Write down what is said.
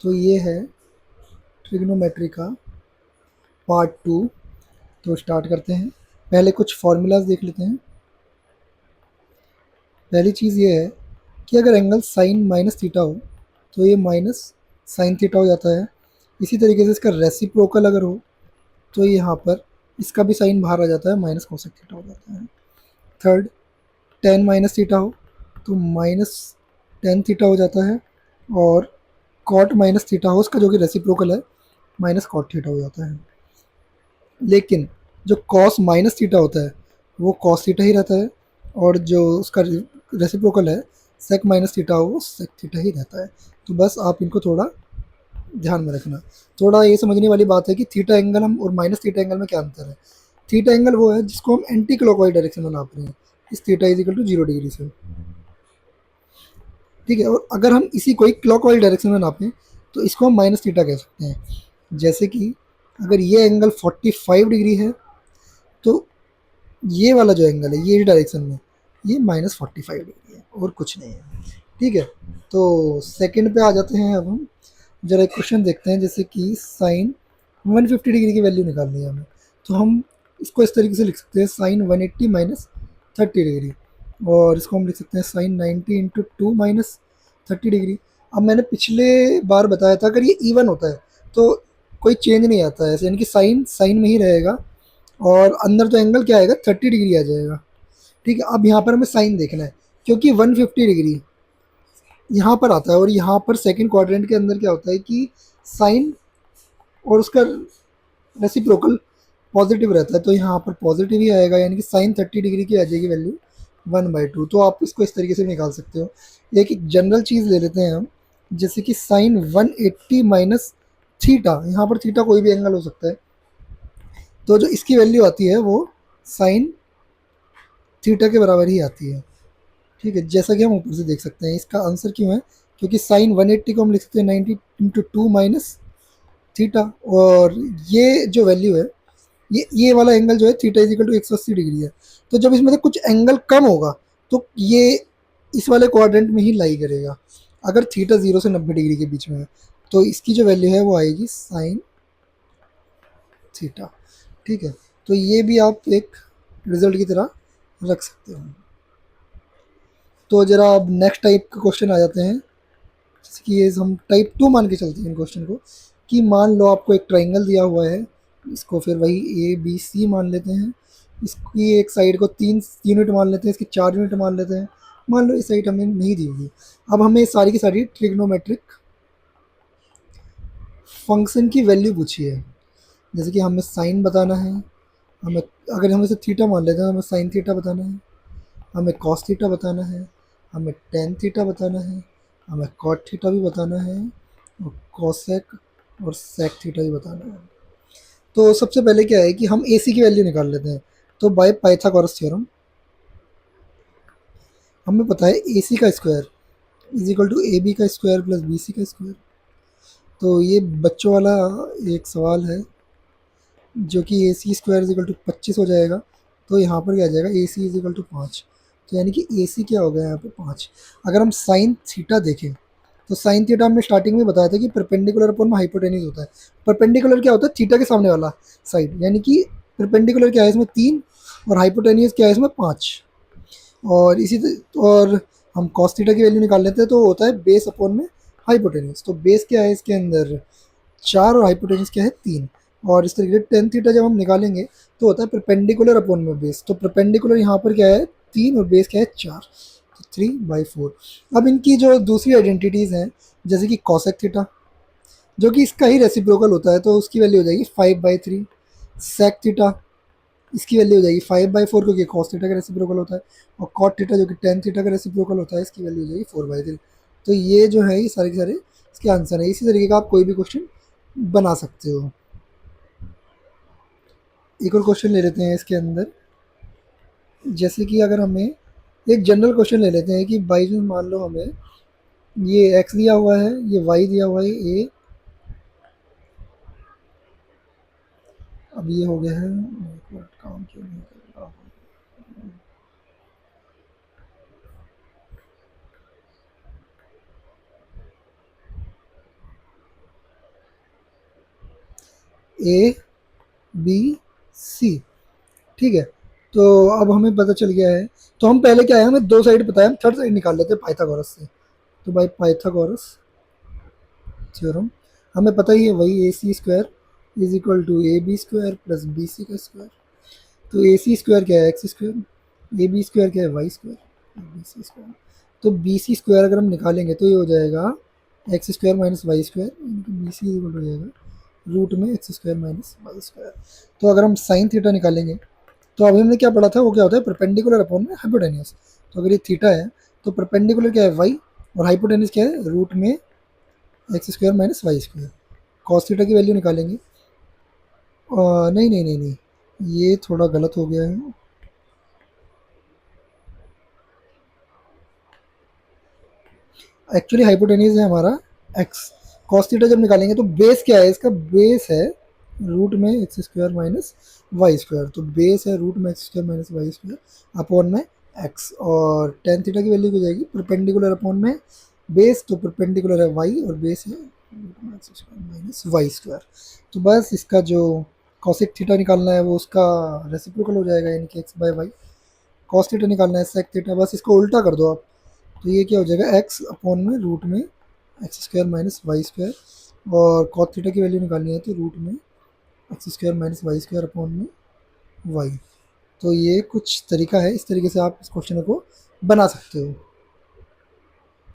तो ये है ट्रिग्नोमेट्री का पार्ट 2। तो स्टार्ट करते हैं। पहले कुछ फार्मूलाज देख लेते हैं। पहली चीज़ ये है कि अगर एंगल साइन माइनस थीटा हो तो ये माइनस साइन थीटा हो जाता है। इसी तरीके से इसका रेसिप्रोकल अगर हो तो यहाँ पर इसका भी साइन बाहर आ जाता है, माइनस कोसेक थीटा हो जाता है। थर्ड, टेन माइनस थीटा हो तो माइनस टेन थीटा हो जाता है। और कॉट माइनस थीटा हो उसका जो कि रेसिप्रोकल है, माइनस कॉट थीटा हो जाता है। लेकिन जो कॉस माइनस थीटा होता है वो कॉस थीटा ही रहता है, और जो उसका रेसिप्रोकल है सेक माइनस थीटा हो वो सेक थीटा ही रहता है। तो बस आप इनको थोड़ा ध्यान में रखना। थोड़ा ये समझने वाली बात है कि थीटा एंगल हम और माइनस थीटा एंगल में क्या अंतर है। थीटा एंगल वो है जिसको हम एंटी क्लॉकवाइज डायरेक्शन में नाप रहे हैं, इस theta is equal to 0 degree से। ठीक है, और अगर हम इसी को क्लॉकवाइज डायरेक्शन में नापें तो इसको हम माइनस थीटा कह सकते हैं। जैसे कि अगर ये एंगल 45 डिग्री है तो ये वाला जो एंगल है ये डायरेक्शन में ये -45 डिग्री है और कुछ नहीं है। ठीक है, तो सेकंड पे आ जाते हैं। अब हम जरा एक क्वेश्चन देखते हैं, जैसे कि साइन 150 डिग्री की वैल्यू निकालनी है हमें। तो हम इसको इस तरीके से लिख सकते हैं, साइन 180 माइनस 30 डिग्री। और इसको हम लिख सकते हैं साइन 90 इंटू 2 माइनस 30 डिग्री। अब मैंने पिछले बार बताया था अगर ये इवन होता है तो कोई चेंज नहीं आता है, यानी कि साइन साइन में ही रहेगा और अंदर तो एंगल क्या आएगा, 30 डिग्री आ जाएगा। ठीक है, अब यहाँ पर हमें साइन देखना है क्योंकि 150 डिग्री यहाँ पर आता है और यहाँ पर सेकंड क्वाड्रेंट के अंदर क्या होता है कि साइन और उसका रेसिप्रोकल पॉजिटिव रहता है, तो यहाँ पर पॉजिटिव ही आएगा, यानी कि साइन 30 डिग्री की आ जाएगी वैल्यू 1/2। तो आप इसको इस तरीके से निकाल सकते हो। एक जनरल चीज़ ले लेते हैं हम, जैसे कि साइन 180 माइनस थीटा, यहाँ पर थीटा कोई भी एंगल हो सकता है, तो जो इसकी वैल्यू आती है वो साइन थीटा के बराबर ही आती है। ठीक है, जैसा कि हम ऊपर से देख सकते हैं। इसका आंसर क्यों है, क्योंकि साइन 180 को हम लिख सकते हैं 90 इंटू 2 माइनस थीटा। और ये जो वैल्यू है, ये वाला एंगल जो है theta is equal to 180 degree है। तो जब इसमें से कुछ एंगल कम होगा तो ये इस वाले क्वाड्रेंट में ही लाई करेगा। अगर थीटा 0 से 90 डिग्री के बीच में है तो इसकी जो वैल्यू है वो आएगी साइन थीटा। ठीक है, तो ये भी आप एक रिजल्ट की तरह रख सकते हो। तो जरा अब नेक्स्ट टाइप का क्वेश्चन आ जाते हैं, जैसे कि ये हम टाइप 2 मान के चलते हैं इन क्वेश्चन को। कि मान लो आपको एक ट्राइंगल दिया हुआ है, इसको फिर वही ए बी सी मान लेते हैं। इसकी एक साइड को तीन यूनिट मान लेते हैं, इसकी 4 यूनिट मान लेते हैं। मान लो इस साइड हमें नहीं दी होगी। अब हमें सारी की सारी ट्रिग्नोमेट्रिक फंक्शन की वैल्यू पूछी है। जैसे कि हमें साइन बताना है, हमें अगर हम इसे थीटा मान लेते हैं हमें साइन थीटा बताना है, हमें कॉस थीटा बताना है, हमें टेन थीटा बताना है, हमें कॉट थीटा भी बताना है, और कॉसेक और सेक थीटा भी बताना है। तो सबसे पहले क्या है कि हम ए सी की वैल्यू निकाल लेते हैं। तो बाय पाइथागोरस थ्योरम हमें पता है ए सी का square is equal to A B का स्क्वायर प्लस बी सी का स्क्वायर। तो ये बच्चों वाला एक सवाल है, जो कि ए C square is equal to 25 हो जाएगा। तो यहाँ पर क्या आ जाएगा, ए सी इज इक्वल टू 5। तो यानी कि ए सी क्या हो गया यहाँ पे 5। अगर हम साइन थीटा देखें तो साइन थीटा हमने स्टार्टिंग में बताया था कि परपेंडिकुलर अपॉन में हाइपोटेन्यूज होता है। परपेंडिकुलर क्या होता है, थीटा के सामने वाला साइड, यानी कि परपेंडिकुलर क्या है इसमें 3 और हाइपोटेन्यूज क्या है इसमें 5। और और हम कॉस थीटा की वैल्यू निकाल लेते हैं तो होता है बेस अपॉन में हाइपोटेन्यूज। तो बेस क्या है इसके अंदर 4 और हाइपोटेन्यूज क्या है 3। और इस तरीके से टेन थीटा जब हम निकालेंगे तो होता है परपेंडिकुलर अपॉन में बेस। तो परपेंडिकुलर यहाँ पर क्या है 3 और बेस क्या है 4, तो 3/4। अब इनकी जो दूसरी आइडेंटिटीज़ हैं, जैसे कि कॉसेक थीटा जो कि इसका ही रेसिप्रोकल होता है तो उसकी वैल्यू हो जाएगी 5/3। सेक थीटा इसकी वैल्यू हो जाएगी 5/4 क्योंकि कॉस थीटा का रेसिप्रोकल होता है। और कॉट थीटा जो कि टेन थीटा का रेसिप्रोकल होता है, इसकी वैल्यू हो जाएगी 4/3। तो ये जो है ये सारे के सारे इसके आंसर है। इसी तरीके का आप कोई भी क्वेश्चन बना सकते हो। एक और क्वेश्चन ले लेते हैं इसके अंदर, जैसे कि अगर हमें एक जनरल क्वेश्चन ले लेते हैं कि बाई चांस मान लो हमें ये एक्स दिया हुआ है, ये वाई दिया हुआ है ए। अब ये हो गया है, काम क्यों नहीं कर रहा। ए बी सी, ठीक है। तो अब हमें पता चल गया है, तो हम पहले क्या है, हमें दो साइड पता है, हम थर्ड साइड निकाल लेते हैं पाइथागोरस से। तो भाई पाइथागोरस थ्योरम, हमें पता ही है वही A C square is equal to A B square plus B C का स्क्वायर। तो ए सी स्क्वायर क्या है, x square, A B square क्या है, y square, B C square. तो बी सी स्क्वायर अगर हम निकालेंगे तो ये हो जाएगा x square minus Y square, B C equal हो जाएगा रूट में x square minus Y square. तो अगर हम साइन थीटा निकालेंगे, तो अभी हमने क्या पढ़ा था, वो क्या होता है, परपेंडिकुलर अपॉन में हाइपोटेन्यूस। तो अगर ये थीटा है तो परपेंडिकुलर क्या है, वाई, और हाइपोटेन्यूस क्या है, रूट में x square minus Y square. Cos theta की वैल्यू निकालेंगे, नहीं नहीं नहीं नहीं, ये थोड़ा गलत हो गया है। एक्चुअली हाइपोटेन्यूस है हमारा एक्स। कॉस थीटा जब निकालेंगे तो बेस क्या है, इसका बेस है रूट में x square minus Y square. तो बेस है रूट में x square minus Y square upon में एक्स, और टेन थीटा की वैल्यू हो जाएगी परपेंडिकुलर अपॉन में बेस, तो परपेंडिकुलर है वाई और बेस है रूट में x square minus Y square. तो बस इसका जो कॉसिक थीटा निकालना है वो उसका रेसिप्रोकल हो जाएगा, यानी कि X by Y. Cos theta निकालना है सेक थीटा, बस इसको उल्टा कर दो आप, तो ये क्या हो जाएगा, एक्स अपॉन में रूट में x square minus Y square, और कॉट थीटा की वैल्यू निकालनी है तो रूट में x square minus Y square upon में वाई। तो ये कुछ तरीका है, इस तरीके से आप इस क्वेश्चन को बना सकते हो।